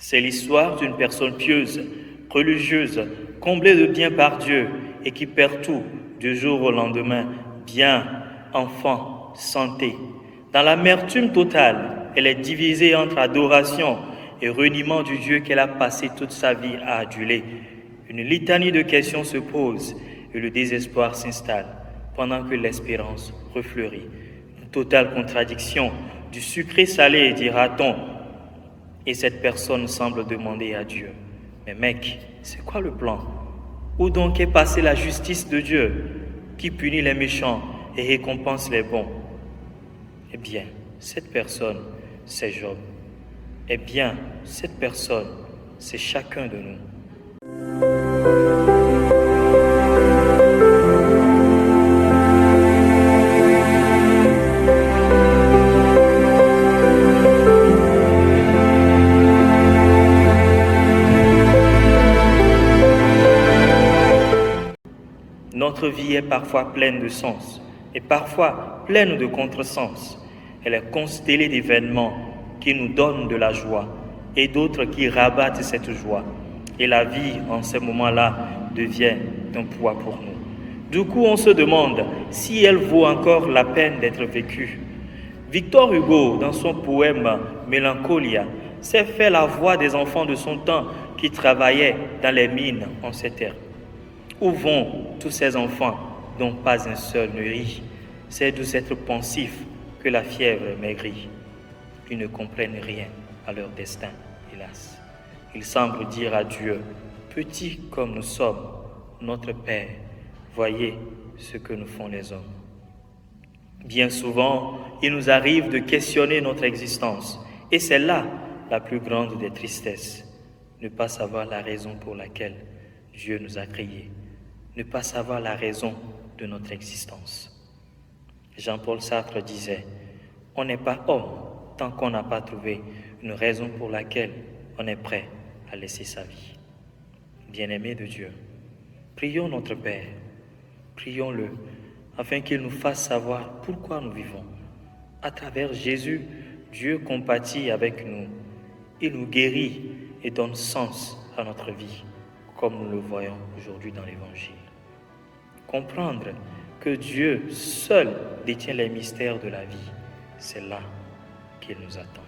C'est l'histoire d'une personne pieuse, religieuse, comblée de bien par Dieu et qui perd tout du jour au lendemain, bien, enfant, santé. Dans l'amertume totale, elle est divisée entre adoration et reniement du Dieu qu'elle a passé toute sa vie à aduler. Une litanie de questions se pose et le désespoir s'installe pendant que l'espérance refleurit. Une totale contradiction du sucré salé, dira-t-on. Et cette personne semble demander à Dieu, mais mec, c'est quoi le plan? Où donc est passée la justice de Dieu qui punit les méchants et récompense les bons? Eh bien, cette personne, c'est Job. Eh bien, cette personne, c'est chacun de nous. Notre vie est parfois pleine de sens et parfois pleine de contresens. Elle est constellée d'événements qui nous donnent de la joie et d'autres qui rabattent cette joie. Et la vie, en ces moments-là, devient un poids pour nous. Du coup, on se demande si elle vaut encore la peine d'être vécue. Victor Hugo, dans son poème Mélancolia, s'est fait la voix des enfants de son temps qui travaillaient dans les mines en ces terres. Où vont tous ces enfants dont pas un seul ne rit? C'est d'où être pensif que la fièvre maigrit. Ils ne comprennent rien à leur destin, hélas. Ils semblent dire à Dieu, petits comme nous sommes, notre Père, voyez ce que nous font les hommes. Bien souvent, il nous arrive de questionner notre existence, et c'est là la plus grande des tristesses. Ne pas savoir la raison pour laquelle Dieu nous a créés, ne pas savoir la raison de notre existence. Jean-Paul Sartre disait, on n'est pas homme tant qu'on n'a pas trouvé une raison pour laquelle on est prêt à laisser sa vie. Bien-aimés de Dieu, prions notre Père, prions-le afin qu'il nous fasse savoir pourquoi nous vivons. À travers Jésus, Dieu compatit avec nous. Il nous guérit et donne sens à notre vie, comme nous le voyons aujourd'hui dans l'Évangile. Comprendre que Dieu seul détient les mystères de la vie, c'est là qu'il nous attend.